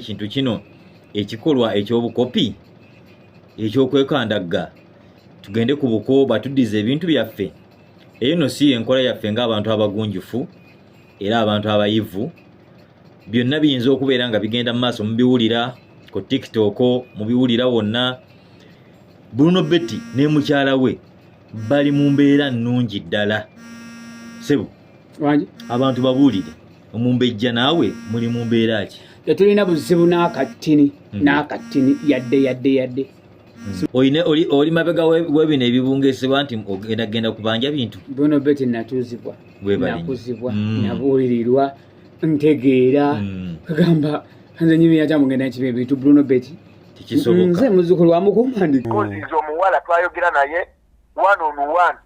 ekintu kino ekikolwa ekyobukopi ekyokwekandaga tugende ku buko batuddize ebintu byaffe. Eyo no si enkola yaffe ng'abantu abagunjufu era abantu abayivu. Byonna biyinza okubeera nga bigenda mu maaso mubiwulira ku TikTok, mubiwulira wonna. Bruno Betty ne mukyala we bali mu mbeera nnungi ddala. Sebo abantu babuulire omumbejja naawe muli mu mbeera ki? Tetulina buzibu n'akatini n'akatini yadde. Oli mabega webino ebibungesebwa nti ogenda kubanja bintu. Bruno Betty natuzibwa nakuzibwa nabuulirirwa ntegeera kagamba nze nyimira kyamugenda kibe ebintu Bruno Betty tekisoboka. Nze muzzukulu wa Mukumbandi kozizo omuwala twayogera naye one on one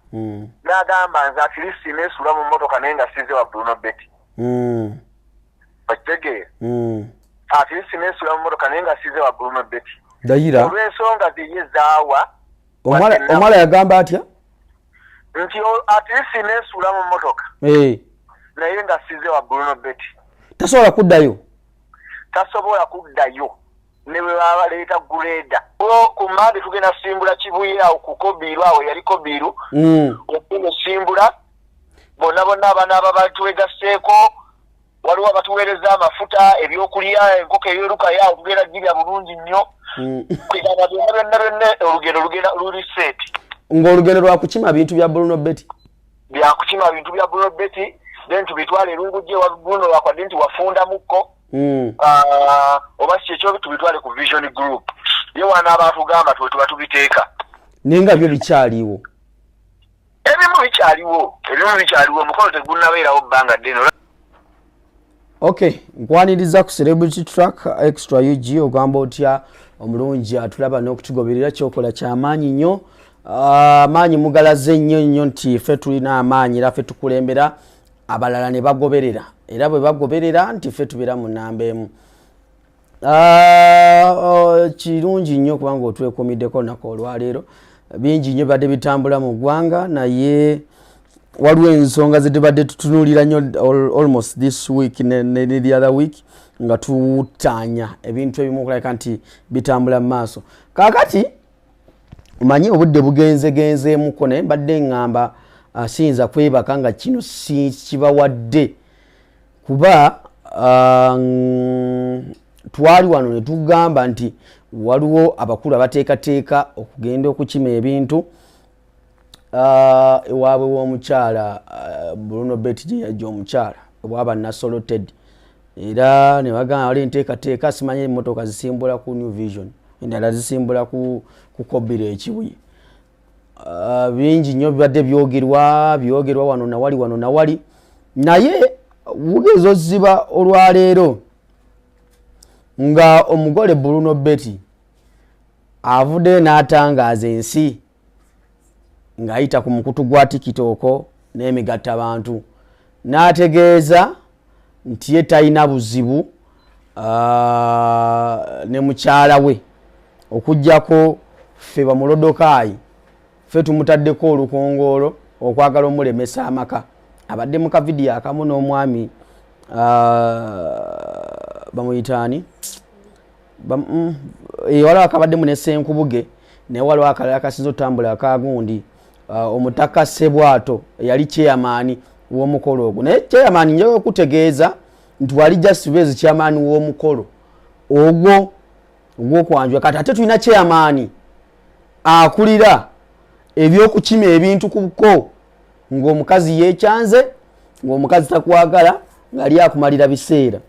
n'agamba nze atirisi neesula mu mmotoka naye nga size wa Bruno Betty bakitegeera atirisi neesula mu mmotoka naye nga size wa Bruno Betty dayira olw'ensonga ziye zaawa omwala yagamba atya nti atirisi neesula mu mmotoka naye nga size wa Bruno Betty tasobola kuddayo ne bwe baleeta guleeda ku mande tugenda simbula Kibuye awo ku Kobiru awo yali Kobiru okugenda simbula bonna abaana abatuwegaseeko waliwo abatuweereza amafuta ebyokulya enkoko ey'oluka yawo tugenda girya bulungi nnyo kwigamba byonna olugendo lugenda luli seeti ng'olugendo lwa kukima bintu bya Bruno Betty byakukima bintu bya Bruno Betty then tubitwale erungujje wa Bruno wakwadde nti wafunda mukko oba kyekyo tubitwale ku Vision Group ye wana abatugamba tuba tubiteeka nenga byo bikyaliwo ebimu bikyaliwo mukolo tegunnabeerawo bbanga ddene. Okay, nkwaniriza ku Celebrity Track Extra UG ogamba otya omulungi atulaba n'okutugoberera kyokola ky'amaanyi nnyo. Amaanyi mugalaze nnyo nti ffe tulina amaanyi era ffe tukulembera abalala ne bagoberera era bwe bagoberera nti ffe tubeera mu nnamba emu. Kirungi nnyo kubanga otwekuumiddeko olunaku olwaleero bingi nnyo bibadde bitambula mu ggwanga naye waliwo ensonga zitubadde tutunuulira nnyo almost this week ne the other week nga tutanya ebintu ebimu okulabika nti bitambula mu maaso. Kaakati omanyi obudde bugenzeemuko naye mbadde ngamba siyinza kwebaka nga kino si kibawadde kuba twali wano ne tugamba nti waliwo abakulu abateekateeka okugenda okukima ebintu ewaabwe w'omukyala Bruno Betty gye yajja omukyala bwaba nasoloted era ne bagamba wali enteekateeka simanye emmotoka zisimbula ku New Vision endala zisimbula ku Kobiru ekibuye. Bingi nnyo bibadde byogerwa wano nawali naye bugezo ziba olwaleero nga omugole Bruno Betty avudde n'atangaaza ensi ng'ayita ku mukutu gwa TikTok n'emigatta abantu n'ategeeza nti ye talina buzibu ne mukyala we okuggyako ffe bamulodokaayi ffe tumutaddeko olukongoolo okwagala omulemesa amaka. Abadde mu kavidiyo akamu n'omwami bamuyitaani waliwo akabaddemu ne Ssenkubuge naye waliwo akalala kasinza otambula akagundi omutaka Ssebwato yali chairman w'omukolo ogwo naye chairman njaga okutegeeza nti wali just base chairman w'omukolo ogwo ogw'okwanjula kati ate tulina chairman akulira ebyokukima ebintu ku buko ng'omukazi yeekyanze ng'omukazi takwagala ng'ali akumalira biseera.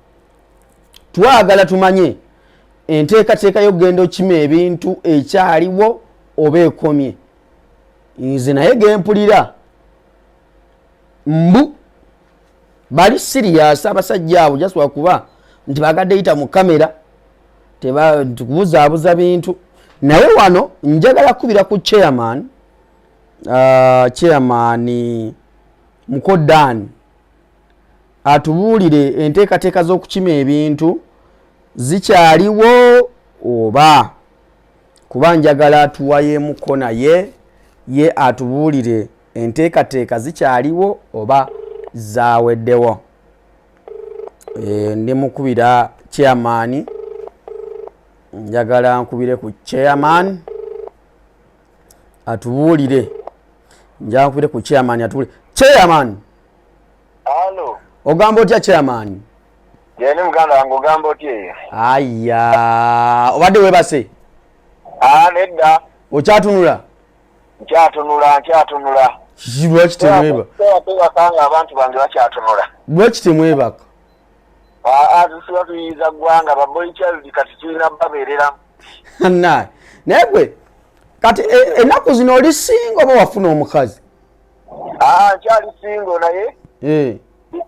Twagala tumanye enteekateeka y'okugenda okukima ebintu ekyaliwo oba ekomye. Nze naye gempulira mbu bali serious abasajja abo just wakuba nti bagadde yita mu kamera tukubuzaabuza bintu naye wano njagala kubira ku chairman Mukodani atubuulire enteekateeka z'okukima ebintu zikyaliwo oba kuba njagala atuwayeemuko naye ye atubuulire enteekateeka zikyaliwo oba zaaweddewo. Ndi mukubira chairman njagala nkubire ku chairman atubuulire. Njagala nkubire ku chairman atubuulire. Chairman. Halo. Ogamba otya chairman? Yeni muganda wange ogamba otya eyo? Aya, obadde webase? Nedda. Okyatunula? Nkyatunula. Lwaki temweba? Tewakanga abantu bange bakyatunula. Lwaki temwebaka? Tusiba tuyiza ggwanga baboyi child kati tulina babeerera. Naye gwe kati ennaku zino oli singo oba wafuna omukazi? Nkyali singo naye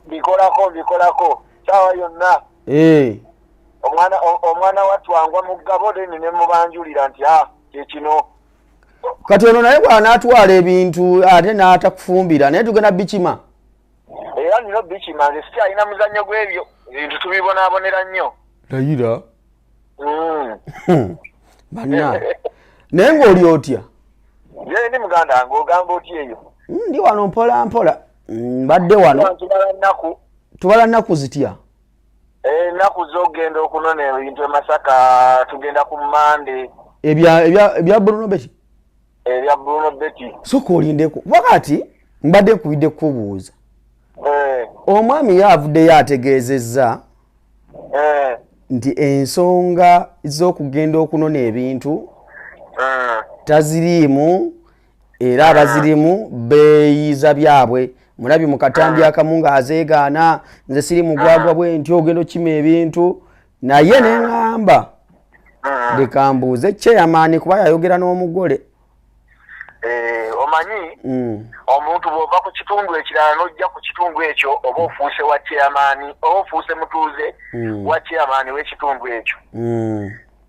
bikolako saawa yonna. Omwana wattu angwa mu ggabo then ne mubanjulira nti kyekino. Kati ono naye bw'anaatwala ebintu ate n'atakufumbira naye tugenda bikima. Era nino bikima nze sikyalina muzannyo gw'ebyo ebintu tubibonaabonera nnyo. Layira. Banna naye ng'oli otya? Ye ndi muganda wange ogamba otya eyo? Ndi wano mpola mpola. Mbadde wano. Tubala nnaku zitya? Ennaku z'ogenda okunona ebintu e Masaka tugenda ku Mande. Ebya Bruno Betty? Ebya Bruno Betty. Soka olindeko. Wakati mbadde nkubidde kubuuza. Omwami yavuddeyo ategeezezza nti ensonga z'okugenda okunona ebintu taziriimu era abazirimu beeyiza byabwe. Mulabi mu katambi akamu ng'azeegaana nze siri mugwagwa bwe nti ogenda okima ebintu naye ne ŋŋamba leka mbuuze chairman kuba yayogera n'omugole. Omanyi omuntu bw'ova ku kitundu ekirala n'ojja ku kitundu ekyo oba ofuuse wa chairman oba ofuuse mutuuze wa chairman w'ekitundu ekyo.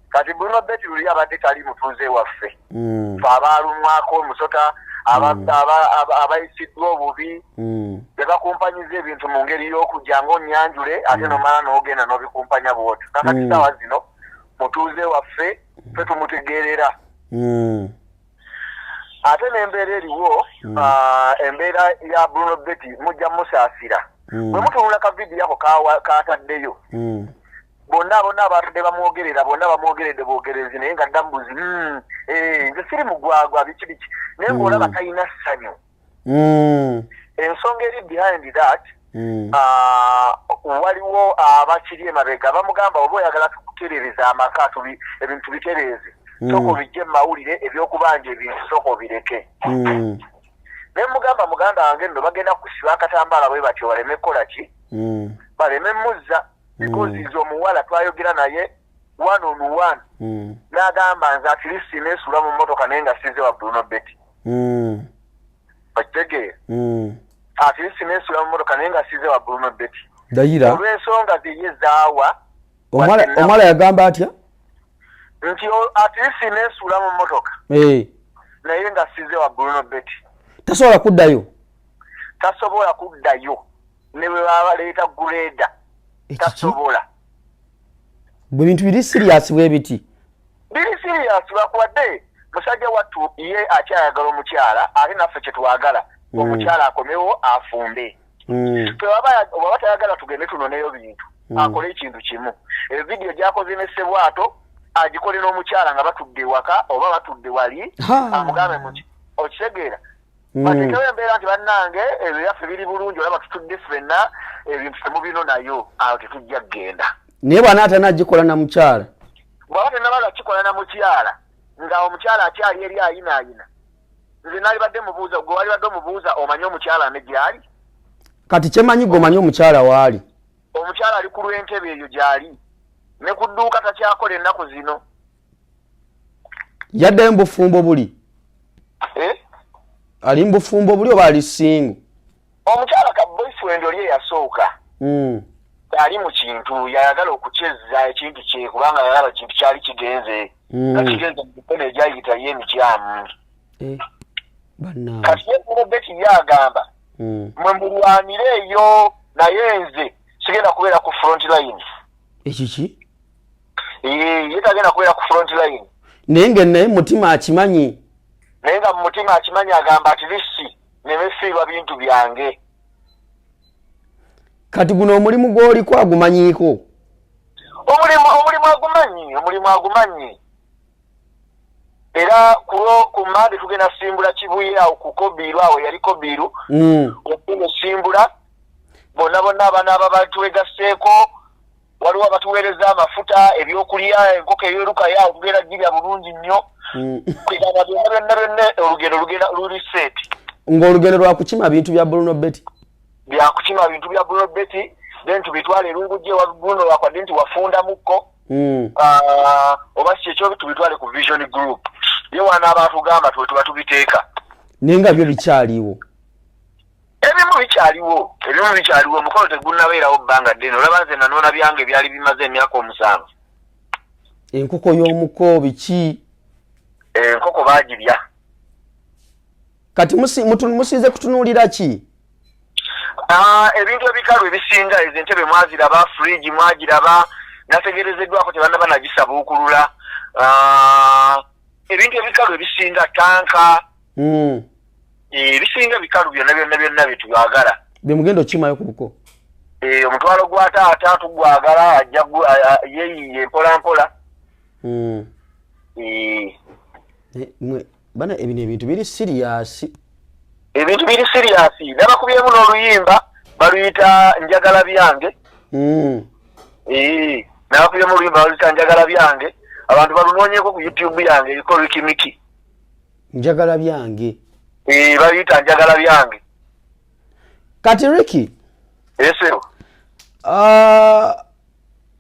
Kati Bruno Betty luli abadde tali mutuuze waffe. Fe abaalumwako omusota abayisiddwa obubi be bakumpanyiza ebintu mu ngeri y'okujja ng'onnyanjule ate nomala n'ogenda n'obikumpanya bw'otyo. Kakati saawa zino mutuuze waffe fe tumutegeerera. Ate n'embeera eriwo embeera ya Bruno Betty mujja musaasira. Bwe mutunula ka vidiyo ako kaataddeyo bonna abatadde bamwogerera bonna bamwogeredde bwogerezi naye nga ddambuzi nze siri mugwagwa biki naye ng'olaba talina ssanyu. Ensonga eri behind that waliwo abakiri emabega bamugamba oba oyagala tukutereereza amaka ebintu tubitereeze soko bijje mu mawulire ebyokubanja ebintu soko bireke. Ne mugamba muganda wange nno bagenda kusiba akatambaala bwe batyo baleme kukola ki baleme muzza because izo omuwala twayogera naye one on one n'agamba nze at least neesula mu mmotoka naye nga size wa Bruno Betty. Okitegeera? At least neesula mu mmotoka naye nga size wa Bruno Betty. Dayira olw'ensonga ziye zaawa omwala yagamba atya? Nti at least neesula mu mmotoka naye nga size wa Bruno Betty. Tasobola kuddayo? Tasobola kuddayo ne bwe baleeta guleeda tasobola. Bwe bintu biri serious bwe biti? Biri serious lwakuwadde musajja wattu ye akyayagala omukyala ate naffe kye twagala omukyala akomewo afumbe. Bw'aba tayagala tugende tunoneyo bintu akole ekintu kimu. Evidiyo gy'akoze ne Ssebwato agikole n'omukyala nga batudde waka oba batudde wali amugambe muki okitegeera. Batekewo embeera nti bannange ebyo byaffe biri bulungi olaba tutudde ffenna ebintu temubino nayo awo tetujja kgenda. Naye bw'anaata n'agikola na mukyala? Bw'aba tennabaga kikola na mukyala nga omukyala akyali eri ayinaayina. Nze nalibadde mubuuza gwe walibadde omubuuza omanyi omukyala ne gy'ali? Kati kyemanyi gwe omanyi omukyala waali? Omukyala ali ku lw'entebe eyo gy'ali ne ku dduuka takyakola ennaku zino. Yaddayo mu bufumbo buli? Ali mu bufumbo buli oba ali singo? Omukyala ka boyfriend oli eyasooka ali mu kintu yayagala okukyezza ekintu kye kubanga yalaba ekintu kyali kigenze nga kigenze mu mikono egyayita ye emikyamu. Kati ye Bruno Betty ye agamba mwe mulwanire eyo naye nze sigenda kubeera ku front line. Ekiki? Ye tagenda kubeera ku front line. Naye nga naye mutima akimanyi? Naye nga mu mutima akimanyi agamba at least nemefiirwa bintu byange. Kati guno omulimu gw'oliko agumanyiiko? Omulimu omulimu agumanye era ku Mande tugenda simbula Kibuye awo ku Kobiru awo yali Kobiru okugenda simbula bonna abaana abatuwegaseeko waliwo abatuweereza amafuta ebyokulya enkoko eyeruka yawo tugenda girya bulungi nnyo kwegamba byonna olugendo luli set ng'olugendo lwa kukima bintu bya Bruno Betty byakukima bintu bya Bruno Betty then tubitwale erungujje wa Bruno wakwadde nti wafunda mukko oba kyekyo tubitwale ku Vision Group ye wana abantu gamba tuba tubiteeka nenga byo bikyaliwo ebimu bikyaliwo omukolo tegunnabeerawo bbanga ddene olaba nze nanoona byange byali bimaze emyaka 7 enkoko y'omuko biki enkoko baagirya kati musize kutunuulira ki ebintu ebikalu ebisinga ezo entebe mwaziraba fridge mwagiraba nategerezeddwako tebannaba nagisabuukulula ebintu ebikalu ebisinga tanka ebisinga bikalu byonna byetwagala byemugendo kimayo ku buko omutwalo gwa taata tugwagala ajja yeeyiye mpolampola bana ebintu biri serious nabakubyemu n'oluyimba baluyita njagala byange nabakubyemu oluyimba baluyita njagala byange abantu balunoonyeko ku YouTube yange eriko Rikimiki njagala byange baluyita njagala byange kati Ricky esero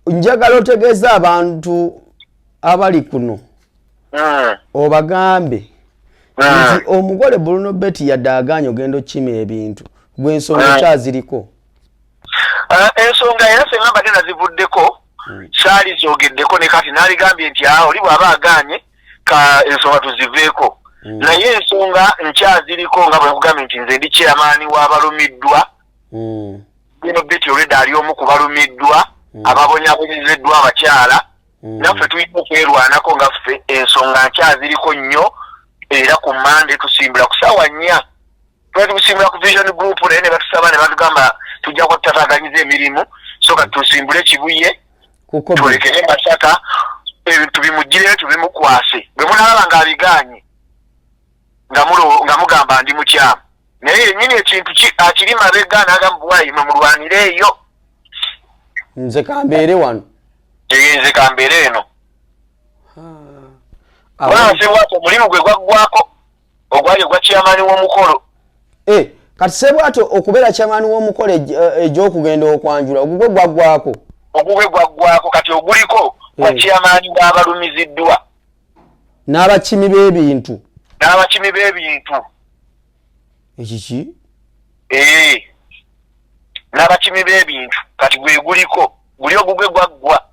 njagala otegeeza abantu abali kuno obagambe nti omugole Bruno Betty yaddaaganya ogenda okima ebintu gw'ensonga kyaziriko ensonga era senga mbadde nazivuddeko saali zogeddeko ne kati n'aligambye nti oli bw'aba aganye ka ensonga tuziveeko naye ensonga nkyaziriko nga bwe nkugambye nti nze ndi chairman w'abalumiddwa Bruno Betty olwedda ali omu ku balumiddwa ababonyaabonyezeddwa abakyala naffe tulina okwerwanako nga ffe ensonga nkyaziriko nnyo era ku Mande tusimbula ku ssaawa 4 twali tusimbula ku Vision Group naye ne batusaba ne batugamba tujja kutataaganyiza emirimu so kati tusimbule Kibuye tulekere Masaka ebintu bimugireyo tubimukwase bwe munalaba ng'abiganye nga mugamba ndi mukyamu naye yennyini ekintu akiri mabega n'agamba bwayi mumulwanireeyo nze kambeere wano nze kambeere eno bwasebwati omulimu gwe gwaggwako ogwali ogwa chairman w'omukolo kati sebwato okubeera chairman w'omukolo egy'okugenda okwanjula ogugwe gwaggwako kati oguliko gwa chairman w'abalumiziddwa n'abakimi b'ebintu ekiki n'abakimi b'ebintu kati gwe guliko guli ogugwe gwaggwa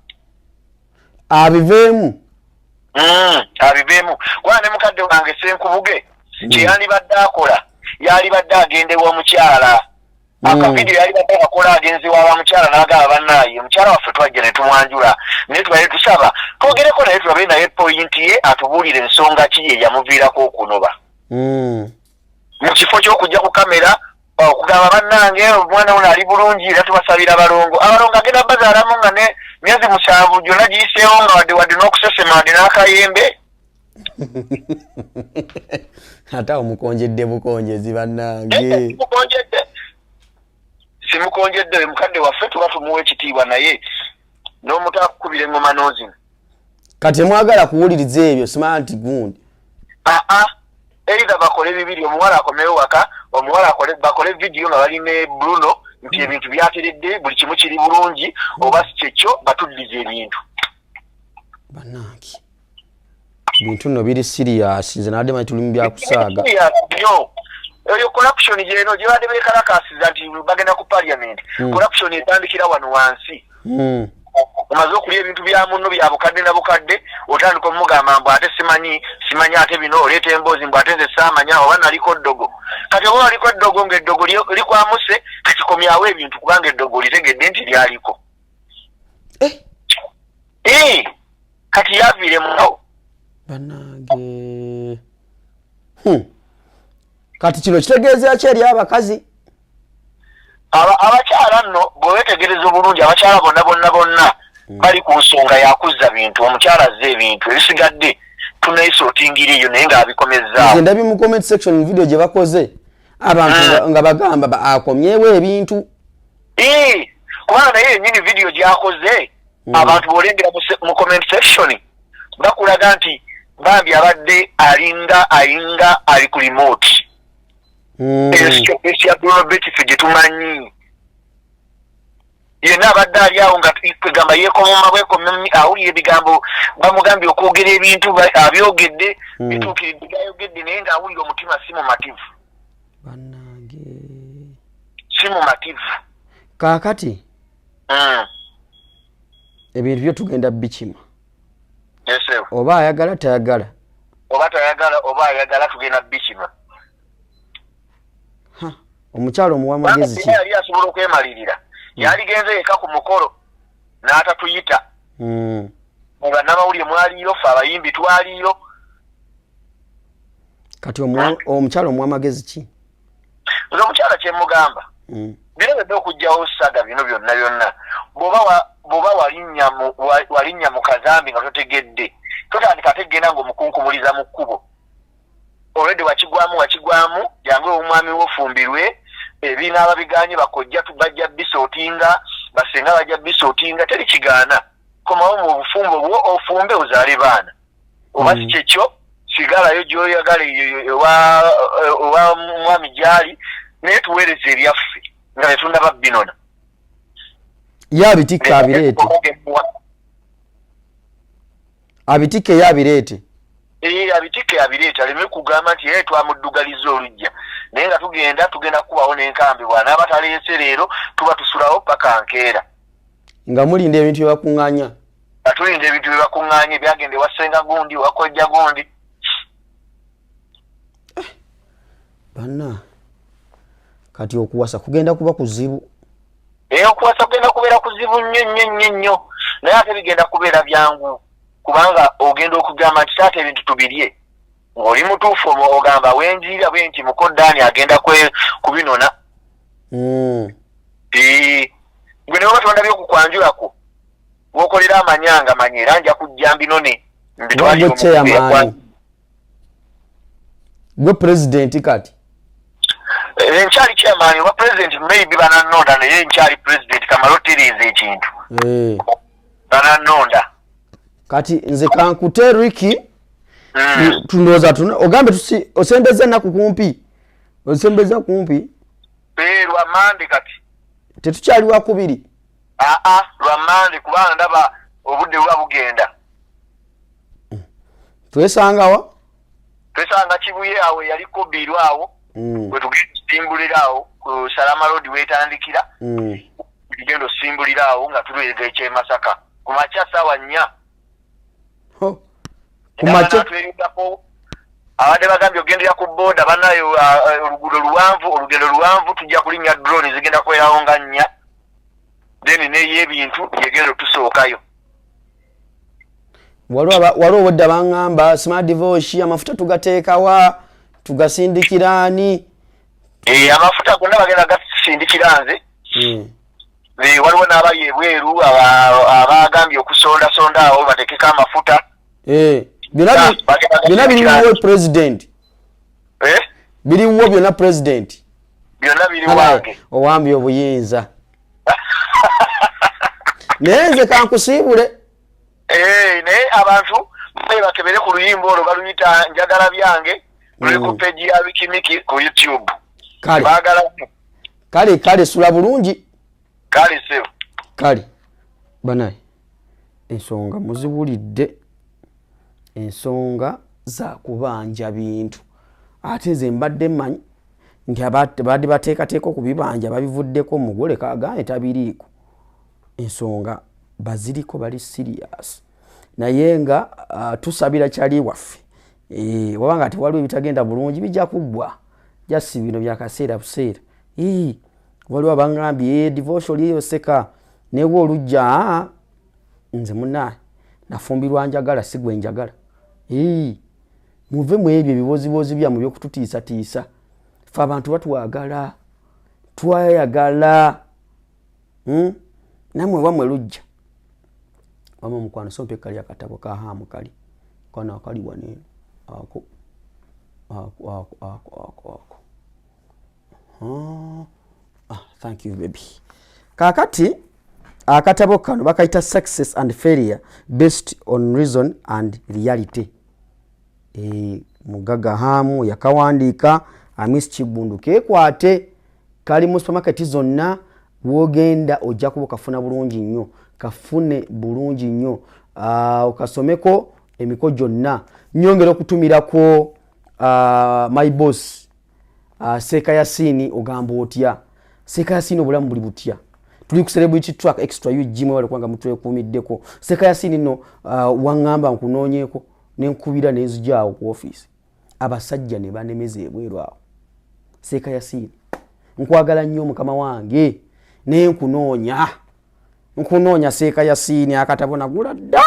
abiveemu kubanga ne mukadde wange Senkubuge kyeyandibadde akola yalibadde agendewa omukyala akavidiyo yalibadde akakola agenzewa wa mukyala n'agamba bannaaye omukyala waffe twajja ne tumwanjula naye tubale tusaba twogereko naye tulabe naye poyinti ye atubuulire ensonga ki ye yamuviirako okunoba mu kifo ky'okujja ku kamera okugamba bannange omwana ono ali bulungi era tubasabira abalongo agenda bazaalamu nga ne myezi 7 gyonna giyiseewo nga wadde n'okusesema wadde n'akayembe ate omukonjedde bukonjezi bannange simukonjedde mukadde waffe tuba tumuwa ekitiibwa naye n'omutakukubira engoma n'ozina kati mwagala kuwuliriza ebyo smart gundi either bakole bibiri omuwala akomewo waka omuwala bakole vidiyo nga bali ne Bruno nti ebintu byateredde buli kimu kiri bulungi oba si kyekyo batuddiza ebintu bannange ebintu nno biri serious nze nadde manyi tuli mu byakusaaga eyo corruption gyeno gye badde beekalakasiza nti bagenda ku parliament corruption etandikira wano wansi omaze okulya ebintu bya munno bya bukadde na bukadde otandika omugamba mbu ate simanyi ate bino oleeta emboozi mbu ate nze saamanya oba naliko ddogo kati oba waliko eddogo ng'eddogo likwamuse kati komyawo ebintu kubanga eddogo litegedde nti lyaliko kati yaviire munawo bannange kati kino kitegeeza ki eri abakazi abakyala nno bwe weetegereza obulungi abakyala bonna bali ku nsonga yakuzza bintu omukyala azze ebintu ebisigadde tunaisotingire eyo naye ng'abikomezaawo. Nze ndabye mu comment section mu video gye bakoze abantu nga bagamba akomyewo ebintu. Kubanga naye yennyini video gy'akoze abantu b'olengera mu comment section bakulaga nti bambi abadde ayinga ali ku remote. Esya Global ffe gye tumanyi. Yenna abadde ali awo nga twegamba yeekomoma bwekomi awulira ebigambo bamugambye okwogera ebintu abyogedde bituukiridde byayogedde naye ng'awulira omutima si mumativu. Bannange. Si mumativu. Kaakati. Ebintu byo tugenda bikima. Yes, oba ayagala tayagala. Oba ayagala tugenda bikima. Omukyalo omuwa magezi ki? Yali asobola okwemalirira. Yali genze yeka ku mukolo n'atatuyita. Nga n'amawulire mwaliiro ffe abayimbi twaliiro. Kati omukyalo omuwa magezi ki? Nze omukyala kye mugamba. Birebedde okugyawo saga bino byonna. Bw'oba walinnya mu kazambi nga totegedde. Totandika tegenda ng'omukunkumuliza mu kkubo. Already wakigwamu jangu omwami wofumbirwe ebina ababiganye bakojja tubajja bisootinga basenga bajja bisootinga teri kigaana komawo mu bufumbo bwo ofumbe uzaale baana oba sikyo sigalayo gyoyagala owa mwami gyali naye tuweereze ebyaffe nga netunda babbinona yabitikka abireete abitikke yabireete abitike abireeta aleme kugamba nti twamuddugaliza olujja naye nga tugenda kubawo n'enkambi bwana abataleese leero tuba tusulawo paka nkeera nga mulinda ebintu byebakuŋŋaanya tulinda ebintu byebakuŋŋaanya ebyagenda ewasenga gundi wakojja gundi banna kati okuwasa kugenda kuba kuzibu okuwasa kugenda kubeera kuzibu nnyo naye ate bigenda kubeera byangu kubanga ogenda okugamba nti taata ebintu tubirye ng'oli mutuufu ogamba wenjiira bwe nti mukoddaani agenda kubinona. Gwe newe batonda byokukwanjulako wokolera amanyanga manye era nja kujja mbinone gwe president kati nkyali chairman oba president maybe bananonda naye nkyali president kamaloterieza ekintu bananonda. Kati nze kankute Ricky tundoza ogambe osembeza naku kumpi osembeza kumpi lwa mande kati tetukyali wakubiri lwa mande kubanga ndaba obudde buba bugenda twesangawa twesanga Kibuye awo yaliko biru awo bwe tugenda simbulira awo ku Salama Road wetandikira tugenda osimbulira awo nga tulwega ekye Masaka ku makya sawa 4 kumacho abadde bagambye ogendera ku boda banayo olugendo luwanvu tujja kulinnya drone zigenda kwerawo nga 4 then neyo ebintu yegenda tusookayo waliwo obudde baŋŋamba smart divorce amafuta tugateekawa tugasindikiraani amafuta gonna bagenda gasindikira nze waliwo n'abali ebweru abagambye okusondasonda awo batekeko amafuta byonna biriwo president biriwo byonna president byonna biri wange owambye obuyinza naye nze kankusiibule naye abantu bakebere ku luyimba olwo baluyita njagala byange luli ku peji ya Wikimiki ku YouTube kale sula bulungi kale banaye ensonga muzibulidde ensonga za kubanja bintu ate nze mbadde mmanyi nti abadde bateekateeka okubibanja babivuddeko omugole kaaganye tabiriiko ensonga baziriko bali serious naye nga tusabira kyali waffe wabanga tewaliwo ebitagenda bulungi bijja kuggwa jasi bino byakaseera buseera waliwo abangambye divorce oliyo seka newe olujja nze munaye nafumbirwa njagala sigwe njagala muve mu ebyo ebibozibozi byammwe byokututiisatiisa ffe abantu batwagala twayagala namwe wamwe lujja Mama mukwano so pekali akatabo ka hamu kali kana kali wane ako thank you baby. Kakati akatabo kano bakaita Success and Failure Based on Reason and Reality. Mugaga hamu yakawandika Amis Kibundu kekwate kali mu supermarket zonna wogenda ojja kuba kafuna bulungi nnyo, kafune bulungi nnyo, okasomeko emiko gyonna. Nyongera okutumirako my boss Seka Yasini ogamba otya. Seka Yasini obulamu buli butya. Tuli ku celebrity track extra ugm wale kwanga mutwe kumiddeko. Seka Yasini no wangamba nkunoonyeko nenkubira nezijaawo ku office. Abasajja ne banemeze ebweru awo. Seka Yasini nkwagala nnyo mukama wange nkunoonya Seka Yasini akatabo nagula dda.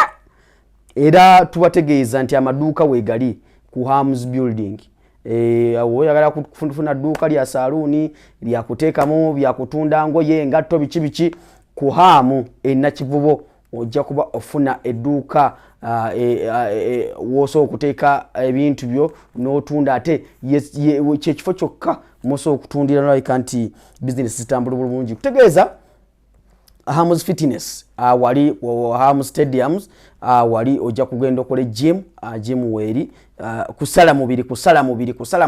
Era tubategeeza nti amaduuka wegali ku Hams Building. Oyagala kufuna duuka lya saluuni lya kuteekamu bya kutunda ngoye ngatto biki ku Hamu Nakivubo ojja kuba ofuna edduuka woso okuteeka ebintu byo n'otunda ate kyekifo kyokka moso okutundira nalika nti business zitambula bulungi. Kutegeeza Hams Fitness wali Hams Stadiums wali ojja kugenda okola gym weri kusala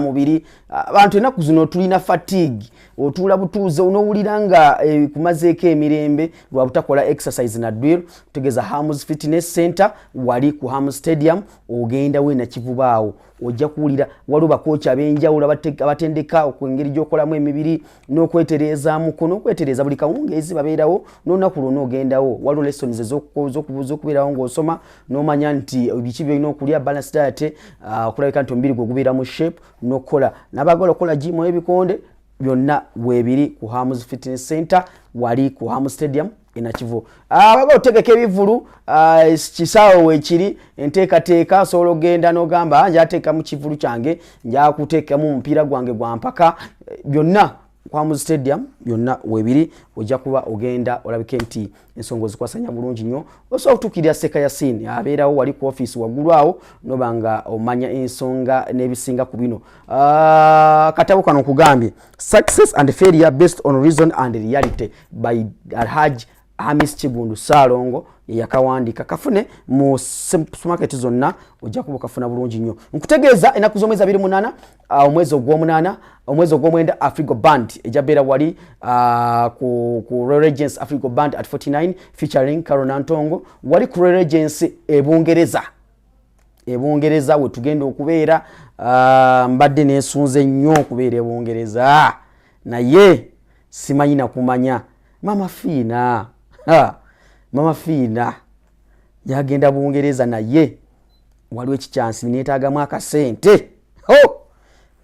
mubiri abantu enaku zino tulina fatigue otula butuuze onowulira nga kumazeeko emirembe lwa butakola exercise na drill. Kutegeeza Hams Fitness Center wali ku Hams Stadium ogenda we Nakivubo awo ojja kuwulira waliwo bakooki ab'enjawulo abatendeka okwengeri gy'okolamu emibiri n'okweterezaamuko n'okwetereza buli kawungeezi babeerawo n'olunaku lwonna ogendawo waliwo lessons ez'okubeerawo ng'osoma n'omanya nti biki byolina okulya balance diet okulabika nti omubiri gwe gubeera mu shape n'okukola n'abagala okukola gym ebikonde byonna weebiri ku Hams Fitness Center wali ku Hams Stadium Nakivubo. Abagala otegeka ebivulu kisaawe weekiri enteekateeka osobola ogenda n'ogamba njateeka mu kivulu kyange njakuteekamu omupiira gwange gwa mpaka byonna ku Hams Stadium byonna weebiri ojja kuba ogenda olabike nti ensonga zikwasanya bulungi nnyo. Osobola okutuukirira Seka Yasini abeerawo wali ku office waggulu awo nobanga omanya ensonga n'ebisinga ku bino. Katabo kano nkugambye Success and Failure Based on Reason and Reality by Alhaji Amis Kibundu Salongo yakawandika kafune mu supermarket zonna ojja kuba kafuna bulungi nnyo. Nkutegeeza enaku z'omwezi 28 omwezi ogw'omunaana omwezi ogw'omwenda Afrigo Band ejabeera wali ku Royal Regency Afrigo Band at 49 featuring Carol Nantongo wali ku Royal Regency Ebungereza we tugenda okubeera. Mbadde nesunze nnyo okubeera Ebungereza naye simanyi na kumanya Mama Fina yagenda Bungereza naye waliwo ekichansi neetaagamu akasente.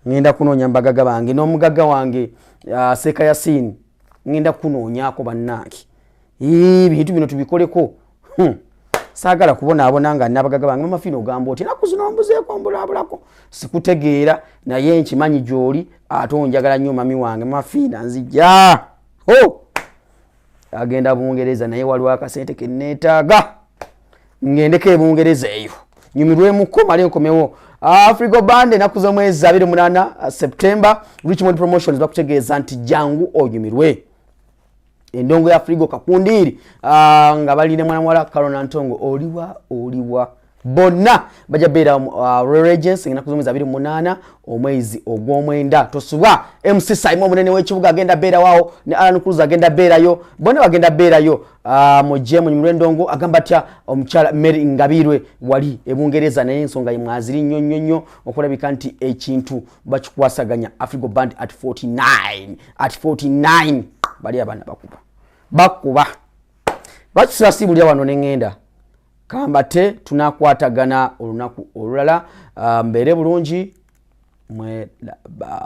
Ngenda kunoonya mbagaga bange n'omugaga wange Seka Yasini ngenda kunoonyako bannange bintu bino tubikoleko. Saagala kubonaabona nga nabagaga bange Mama Fina ogamba oti enaku zino mbuzeeko mbulabulako sikutegeera naye nkimanyi gy'oli ate onjagala nnyo mami wange Mama Fina nzija. Agenda Bungereza naye waliwo akasente ke neetaaga ngendeko Ebungereza eyo nyumirwemuko male nkomewo. Afrigo Band enaku z'omwezi 28 September Richmond Promotions bakutegeeza nti jangu onyumirwe. Endongo ya Afrigo Kakundiri nga baline mwana mwala Carol Nantongo oliwa bonna bajja beera Royal Regency enaku z'omwezi 28 omwezi ogw'omwenda. Tosubwa MC Simon munene w'ekibuga agenda beera waawo ne Alan Cruz agenda beerayo bonna bagenda beerayo. Mujje munyumire ndongo agamba atya omukyala Mary Ngabirwe wali Ebungereza naye ensonga imwaziri nnyo okulabika nti ekintu bakikwasaganya Afrigo Band at 49 bali abana bakuba bakisasibulya wano n'engenda kambate tunakwatagana olunaku olulala. Mbeere bulungi mwelaba.